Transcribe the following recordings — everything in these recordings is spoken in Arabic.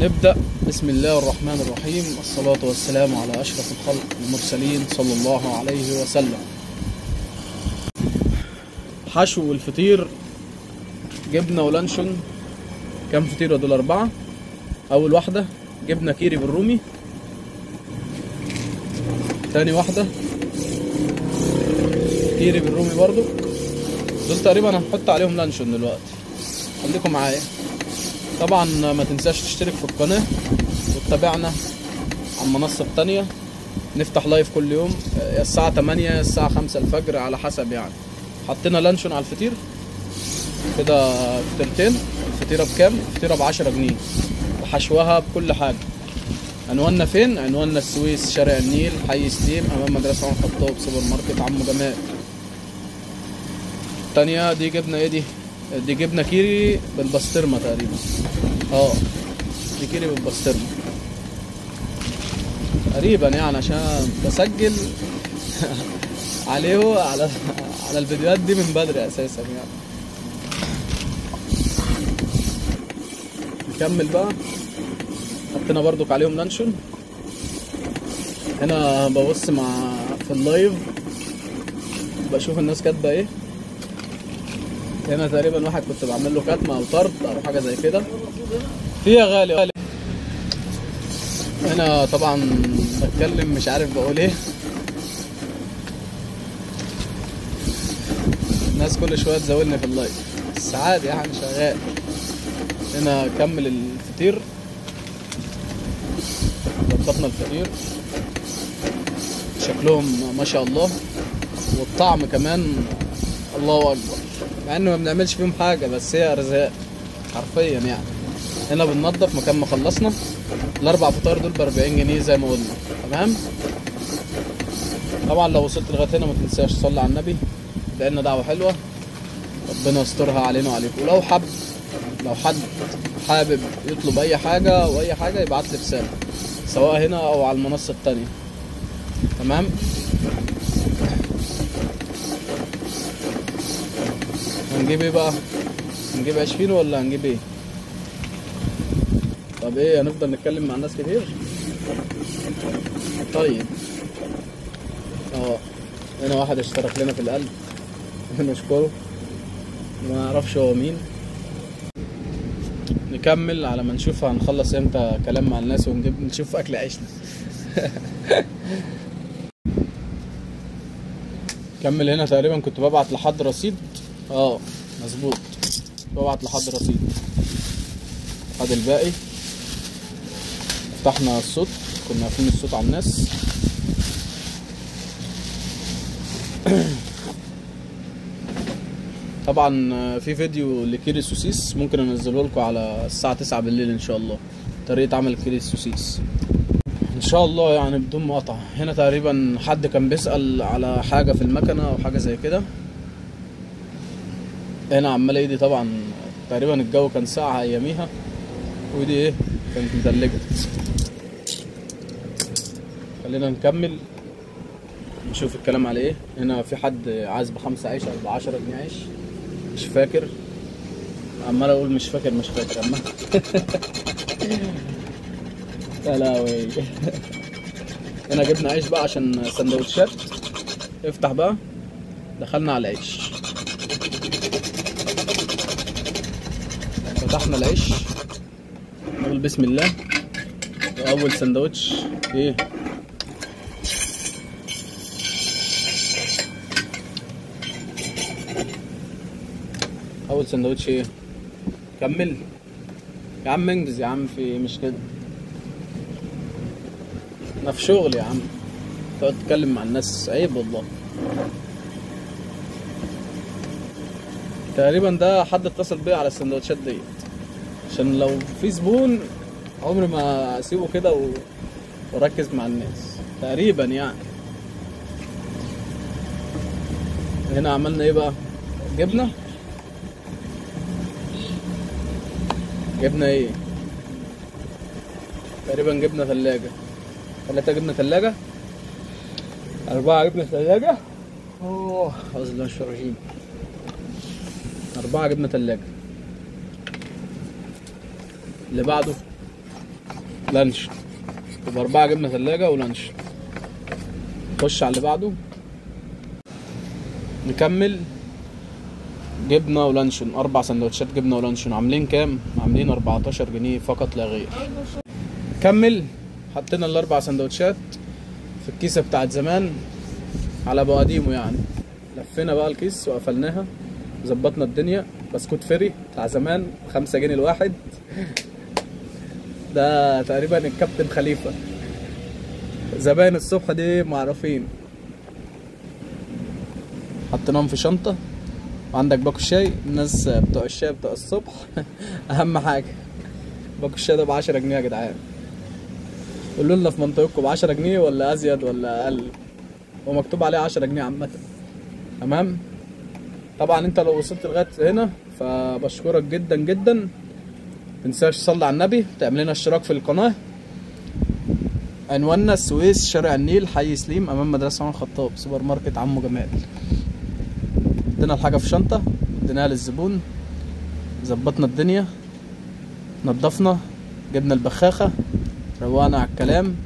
نبدأ. بسم الله الرحمن الرحيم، الصلاة والسلام على أشرف الخلق المرسلين صلى الله عليه وسلم. حشو الفطير جبنة ولانشون. كام فطيرة دول؟ 4. أول واحدة جبنة كيري بالرومي، تاني واحدة كيري بالرومي برضو. دول تقريبا هنحط عليهم لانشون دلوقتي، خليكم معايا. طبعا ما تنساش تشترك في القناة وتتابعنا على المنصة التانية. نفتح لايف كل يوم يا الساعة 8 يا الساعة 5 الفجر على حسب يعني. حطينا لانشون على الفطير كده فطيرتين. الفطيرة بكام؟ الفطيرة ب10 جنيه وحشوها بكل حاجة. عنواننا فين؟ عنواننا السويس، شارع النيل، حي سليم، أمام مدرسة عمر الخطاب، سوبر ماركت عمو جمال. التانية دي جبنة ايه دي؟ دي جبنة كيري بالبسطرمة تقريبا. دي كيري بالبسطرمة تقريبا يعني، عشان بسجل عليه على الفيديوهات دي من بدري اساسا يعني. نكمل بقى. حطينا برضك عليهم لانشون. هنا ببص في اللايف بشوف الناس كاتبه ايه. هنا تقريبا واحد كنت بعمل له كتمه او طرد او حاجه زي كده. فيها غالي. هنا طبعا بتكلم مش عارف بقول ايه. الناس كل شويه تزاولني في اللايف بس عادي يعني، شغال. هنا كمل الفطير، ظبطنا الفطير، شكلهم ما شاء الله، والطعم كمان الله اكبر، مع انه ما بنعملش فيهم حاجه بس هي ارزاق حرفيا يعني. هنا بننضف مكان ما خلصنا. ال4 فطار دول ب40 جنيه زي ما قلنا، تمام. طبعا لو وصلت لغايه هنا ما تنساش تصلي على النبي، لان دعوه حلوه، ربنا يسترها علينا وعليكم. ولو حد حابب يطلب اي حاجه او اي حاجه يبعت لي رساله، سواء هنا او على المنصه التانيه، تمام. هنجيب ايه بقى؟ هنجيب عيش فينو ولا هنجيب ايه؟ طب ايه، هنفضل نتكلم مع الناس كتير؟ طيب هنا واحد اشترك لنا في القلب نشكره، ما اعرفش هو مين. نكمل على ما نشوف هنخلص امتى كلام مع الناس نشوف اكل عيشنا. كمل. هنا تقريبا كنت ببعت لحد رصيد. مظبوط، ببعت لحد رصيد. خد الباقي. فتحنا الصوت، كنا قافلين الصوت على الناس. طبعا في فيديو لكيري السوسيس ممكن انزله لكم على الساعه 9 بالليل ان شاء الله، طريقه عمل كيري السوسيس ان شاء الله يعني بدون مقاطعه. هنا تقريبا حد كان بيسأل على حاجه في المكنه او حاجه زي كده. هنا عمال ايدي طبعا تقريبا الجو كان ساقع اياميها، وايدي ايه كانت متلجه. خلينا نكمل نشوف الكلام على ايه. هنا في حد عايز ب5 عيش او ب10 جنيه عيش، مش فاكر، عمال اقول مش فاكر عمال. يا لهوي. هنا جبنا عيش بقى عشان سندوتشات. افتح بقى. دخلنا على العيش، فتحنا العيش، نقول بسم الله. واول سندوتش ايه؟ اول سندوتش ايه؟ كمل يا عم، انجز يا عم، في مش كده؟ انا في شغل يا عم، تقعد تتكلم مع الناس، عيب والله. تقريبا ده حد اتصل بيا على السندوتشات ديت، عشان لو في زبون عمري ما اسيبه كده واركز مع الناس تقريبا يعني. هنا عملنا ايه بقى؟ جبنه ايه؟ تقريبا جبنه ثلاجه. 3 جبنه ثلاجه، 4 جبنه ثلاجه. اعوذ بالله من الشيطان الرجيم. 4 جبنه ثلاجه. اللي بعده لانشون، يبقى 4 جبنه ثلاجه ولانشون. نخش على اللي بعده، نكمل جبنه ولانشون. 4 سندوتشات جبنه ولانشون عاملين كام؟ عاملين 14 جنيه فقط لا غير. كمل. حطينا ال4 سندوتشات في الكيسه بتاعت زمان على ابو قديمه يعني. لفينا بقى الكيس وقفلناها، ظبطنا الدنيا. بسكوت فري بتاع زمان 5 جنيه الواحد. ده تقريبا الكابتن خليفه. زباين الصبح دي معروفين. حطيناهم في شنطه. وعندك باكو الشاي، الناس بتوع الشاي بتوع الصبح اهم حاجه. باكو الشاي ده ب10 جنيه يا جدعان. قولوا لنا في منطقتكم ب10 جنيه ولا ازيد ولا اقل؟ هو مكتوب عليه 10 جنيه عامه. تمام. طبعا انت لو وصلت لغايه هنا فبشكرك جدا جدا. متنساش تصلي على النبي، تعمل لنا اشتراك في القناه. عنواننا السويس، شارع النيل، حي سليم، امام مدرسه عمر الخطاب، سوبر ماركت عمو جمال. ادينا الحاجه في شنطه، اديناها للزبون، ظبطنا الدنيا، نضفنا، جبنا البخاخه، روقنا على الكلام،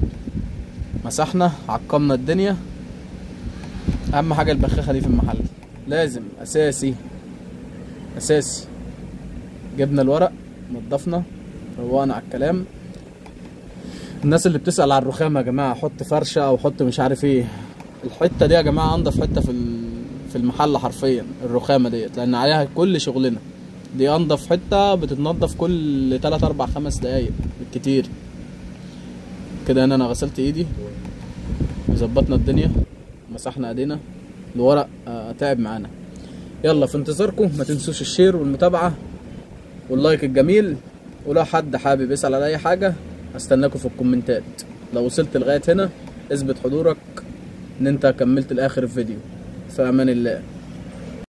مسحنا، عقمنا الدنيا. اهم حاجه البخاخه دي في المحل لازم اساسي اساسي. جبنا الورق، نضفنا، روقنا على الكلام. الناس اللي بتسأل على الرخامه يا جماعه، حط فرشه او حط مش عارف ايه، الحته دي يا جماعه انضف حته في المحل حرفيا. الرخامه ديت لان عليها كل شغلنا. دي انضف حته، بتتنضف كل 3 4 5 دقايق بالكتير. كده انا غسلت ايدي وظبطنا الدنيا، مسحنا ايدينا. الورق تعب معانا. يلا في انتظاركم. ما تنسوش الشير والمتابعه واللايك الجميل. ولو حد حابب يسأل على اي حاجه استناكم في الكومنتات. لو وصلت لغايه هنا اثبت حضورك ان انت كملت لاخر الفيديو. في امان الله.